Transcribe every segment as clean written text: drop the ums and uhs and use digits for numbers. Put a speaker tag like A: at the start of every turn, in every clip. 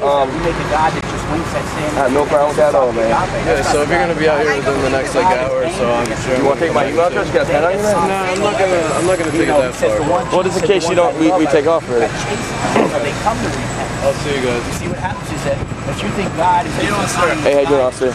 A: We make a God that just winks at sin.
B: I have no problem with that at all, man.
C: Yeah, so if you're gonna be out here within the next like hour or so, I'm sure.
B: You want to take my email address? You got a pen on you, man?
C: No, I'm not gonna take it that far.
B: Well, just in case you don't, we take off really.
A: They come to repent.
C: I'll see you guys.
A: You see what happens is that if you think God is...
B: Hey, how you doing, officer?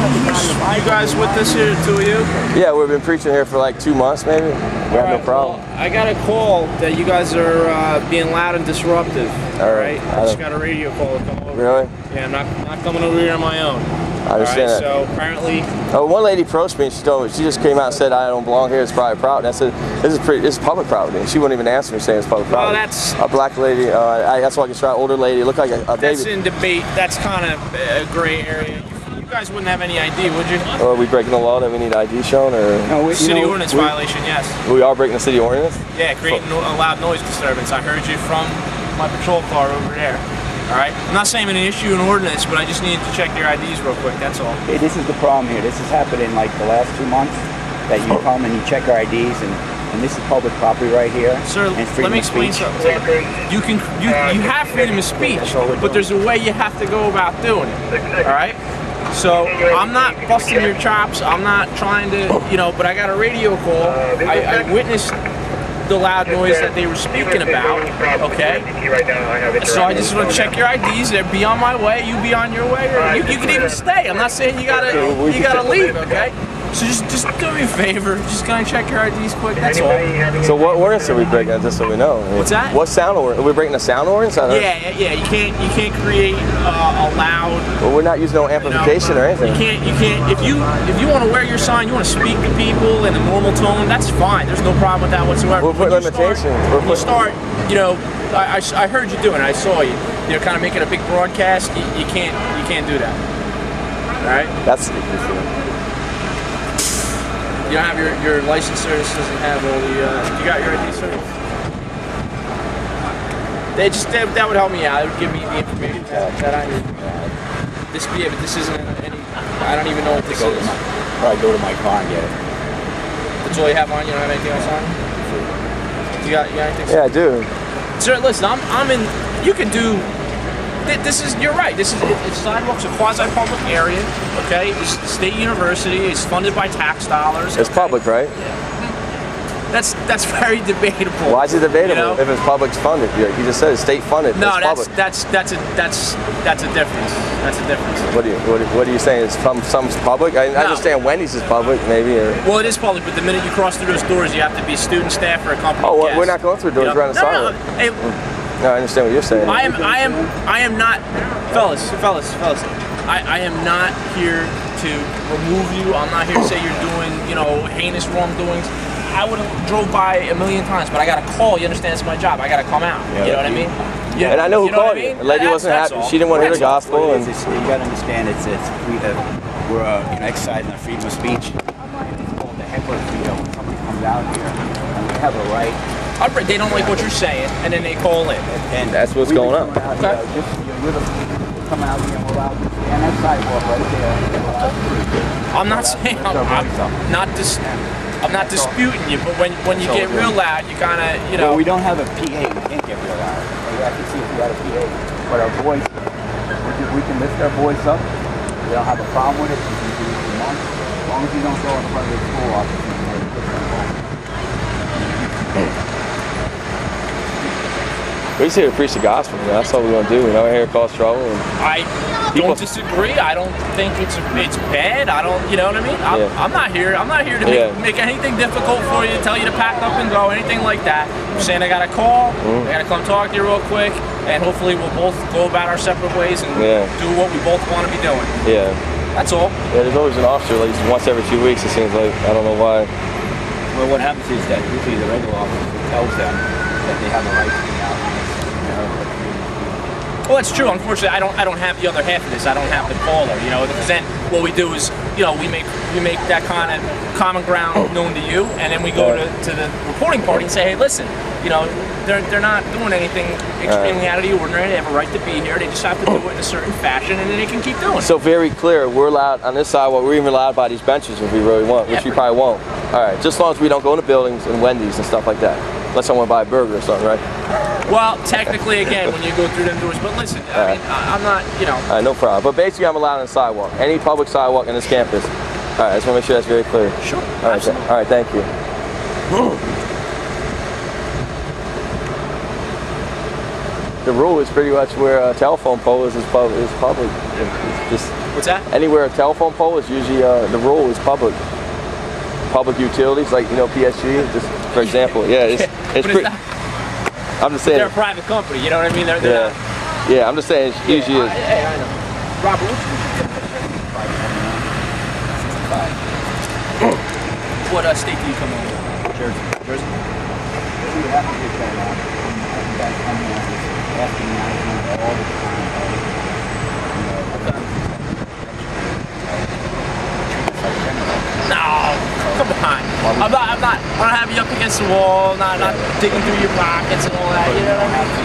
D: You guys with this here, two of you?
B: Yeah, we've been preaching here for like 2 months, maybe. We have no problem.
D: Well, I got a call that you guys are being loud and disruptive.
B: All right.
D: I just got a radio call to come over.
B: Really?
D: Yeah, I'm not coming over here on my own.
B: I understand that.
D: So apparently...
B: One lady approached me and she just came out and said, I don't belong here, it's private property. And I said, this is public property. And she wouldn't even answer me saying it's public property.
D: Well, that's...
B: A black lady, that's why I can try, older lady, it looked like a baby.
D: That's in debate. That's kind of a gray area. You guys wouldn't have any ID, would you?
B: Are we breaking the law that we need ID shown? Or?
D: No, city ordinance violation, yes.
B: We are breaking the city ordinance?
D: Yeah, creating a loud noise disturbance. I heard you from my patrol car over there. Alright? I'm not saying I'm going to issue an ordinance, but I just needed to check your IDs real quick, that's all.
A: Hey, this is the problem here. This has happened in like the last 2 months, that you come and you check our IDs, and this is public property right here.
D: Sir, let me explain something. You have freedom of speech, but there's a way you have to go about doing it. Alright? So I'm not busting your chops, I'm not trying to, but I got a radio call. I witnessed the loud noise that they were speaking about, okay? So I just want to check your IDs. They'll be on my way, you be on your way, or you can even stay. I'm not saying you gotta leave, okay? So just do me a favor, just kind of check your IDs quick, that's all.
B: So what ordinance are we breaking, just so we know?
D: What's that?
B: What sound ordinance? Are we breaking the sound ordinance?
D: Yeah, you can't create a loud...
B: Well, we're not using no amplification or anything.
D: You can't, if you want to wear your sign, you want to speak to people in a normal tone, that's fine, there's no problem with that whatsoever.
B: We'll put limitations.
D: I heard you doing it, I saw you. Kind of making a big broadcast, you can't do that. Alright?
B: That's...
D: You don't have your license service doesn't have all the you got your ID service? That would help me out. It would give me the information that I need. But this isn't any. I don't even know what this is.
A: Probably go to my car and get it.
D: That's all you have on. You don't have anything else on. You got anything?
B: Yeah, I do.
D: Sir, listen, I'm in. You can do. You're right. It's sidewalks, a quasi-public area. Okay, it's state university. It's funded by tax dollars.
B: It's public, right?
D: That's very debatable.
B: Why is it debatable if it's public funded? You just said it's state funded.
D: No,
B: it's
D: that's a difference. That's a difference.
B: What are you saying? It's some's public? I understand Wendy's is public, maybe. Or...
D: Well, it is public, but the minute you cross through those doors, you have to be student, staff, or a company.
B: Oh, well, we're not going through doors. We're on the sidewalk. No, I understand what you're saying.
D: I am not, fellas. I am not here to remove you. I'm not here to say you're doing, heinous wrongdoings. I would have drove by a million times, but I got a call. You understand? It's my job. I got to come out. You know what I mean?
B: And I know who called you. The lady wasn't happy. She didn't want to hear the gospel.
A: You got to understand, we're exercising our freedom of speech. It's called the heckler freedom when somebody comes out here, and we have a right.
D: They don't like what you're saying, and then they call in.
B: And that's what's going on.
A: Okay. Come out here and we're allowed to stand that sidewalk right there.
D: I'm not saying I'm not disputing you, but when you get real loud, you kind of,
A: Well, we don't have a PA. We can't get real loud. I can see if we got a PA, but our voice, we can lift our voice up. We don't have a problem with it. We can do it for months. As long as you don't go in front of the school office.
B: We're just here to preach the gospel. That's all we want to do. We're not here to cause trouble.
D: I don't disagree. I don't think it's bad. I don't. You know what I mean? I'm not here. I'm not here to make anything difficult for you. Tell you to pack up and go. Anything like that. I'm saying I got a call. I got to come talk to you real quick, and hopefully we'll both go about our separate ways and do what we both want to be doing.
B: Yeah.
D: That's all.
B: Yeah. There's always an officer at least once every 2 weeks. It seems like. I don't know why.
A: Well, what happens is that usually the regular officer tells them that they have a right to be out.
D: Well, that's true. Unfortunately, I don't have the other half of this. I don't have the caller, because then what we do is, we make that kind of common ground known to you, and then we go to the reporting party and say, hey, listen, they're not doing anything extremely out of the ordinary. They have a right to be here. They just have to do it in a certain fashion, and then they can keep doing it.
B: So very clear, we're allowed on this sidewalk. We're even allowed by these benches if we really want, which we probably won't. All right, just as long as we don't go into buildings and Wendy's and stuff like that. Unless I want to buy a burger or something, right?
D: Well, technically, again, when you go through them doors, but listen, I mean, I'm not, you know.
B: All right, no problem. But basically, I'm allowed on the sidewalk. Any public sidewalk in this campus. All right, I just want to make sure that's very clear.
D: Sure.
B: All right, all right, thank you. The rule is pretty much where a telephone pole is public. It's just
D: What's that?
B: anywhere a telephone pole is usually the rule is public. Public utilities, like PSG, just for example. Yeah, it's pretty. I'm just saying.
D: They're a private company. You know what I mean? They're not,
B: yeah. I'm just saying. It's usually.
D: Hey, I know. Robert, what's what state do you come in?
A: Jersey.
D: Jersey.
A: You have to get that out. You guys come in asking me all the time.
D: No, come on. I don't have you up against the wall, not digging through your pockets and all that, you know what I mean?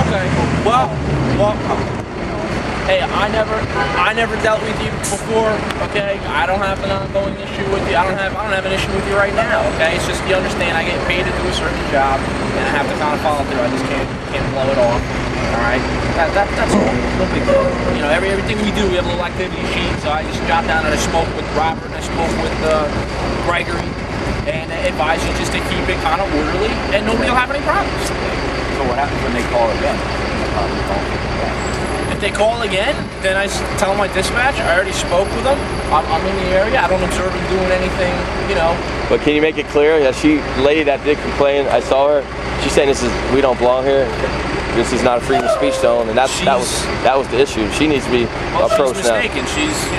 D: Okay, well, hey, I never dealt with you before, okay? I don't have an ongoing issue with you. I don't have an issue with you right now, okay? It's just, you understand, I get paid to do a certain job, and I have to kind of follow through. I just can't blow it off. All right, that's all. No big deal. You know, everything we do, we have a little activity sheet. So I just jot down and I spoke with Robert and I spoke with Gregory, and advise you just to keep it kind of orderly, and nobody will have any problems.
A: So what happens when they call again?
D: If they call again, then I tell my dispatch. I already spoke with them. I'm in the area. I don't observe them doing anything, you know.
B: But can you make it clear that lady that did complain? I saw her. She's saying we don't belong here. This is not a freedom of speech zone, and that was the issue. She needs to be approached now.
D: She's mistaken.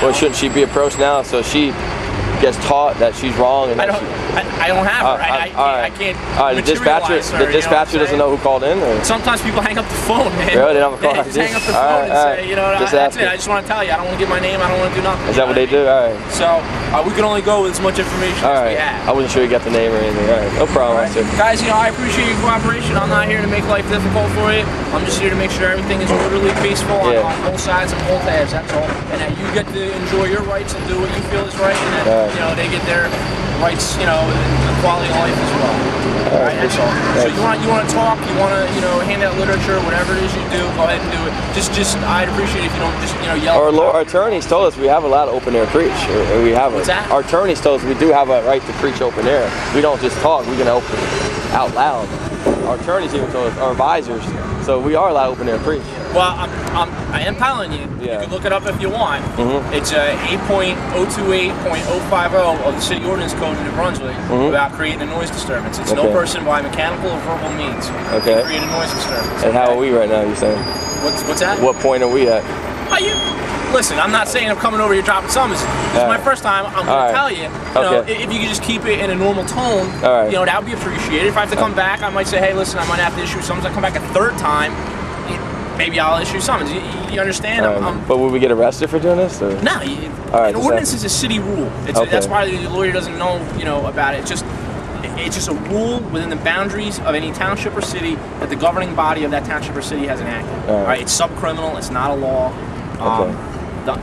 B: Well, shouldn't she be approached now so she gets taught that she's wrong? And
D: I don't have her. I can't.
B: The dispatcher doesn't know who called in. Or?
D: Sometimes people hang up the phone, man.
B: Really? They don't have a call?
D: Just hang up the phone and say, you know, that's it. I just want to tell you. I don't want to give my name. I don't want to do nothing.
B: Is that what they do? All right.
D: So we can only go with as much information as we have.
B: I wasn't sure you got the name or anything. All right. No problem.
D: Right. Guys, you know, I appreciate your cooperation. I'm not here to make life difficult for you. I'm just here to make sure everything is orderly, peaceful on both sides and both halves. That's all. And that you get to enjoy your rights and do what you feel is right, and that you know they get their rights, you know, and quality of life as well. All right, that's all. So you want to talk, you want to, you know, hand out literature, whatever it is you do, go ahead and do it. Just I'd appreciate if you don't just, you know, yell.
B: Our attorneys told us we have a lot of open air preach. Or we have.
D: What's that?
B: Our attorneys told us we do have a right to preach open air. We don't just talk; we can open out loud. Our attorneys even told us, our advisors, so we are allowed to open air preach.
D: Well, I am telling you, you can look it up if you want. It's 8.028.050 of the City Ordinance Code in New Brunswick about creating a noise disturbance. It's no person by mechanical or verbal means can create a noise disturbance.
B: And how are we right now, you saying?
D: What's that?
B: What point are we at?
D: Listen, I'm not saying I'm coming over here dropping summons. This is my first time. I'm going to tell you, know, if you could just keep it in a normal tone, you know, that would be appreciated. If I have to come back, I might say, hey, listen, I might have to issue summons. I come back a third time, maybe I'll issue summons. You understand?
B: But will we get arrested for doing this? Or?
D: No. An ordinance is a city rule. That's why the lawyer doesn't know, you know, about it. It's just a rule within the boundaries of any township or city that the governing body of that township or city has enacted. All right. It's subcriminal. It's not a law.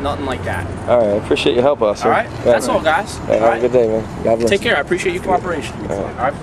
D: Nothing like that.
B: All right. I appreciate your help, officer.
D: All right. That's all, guys.
B: Have a good day, man. God bless.
D: Take care. I appreciate your cooperation. All right.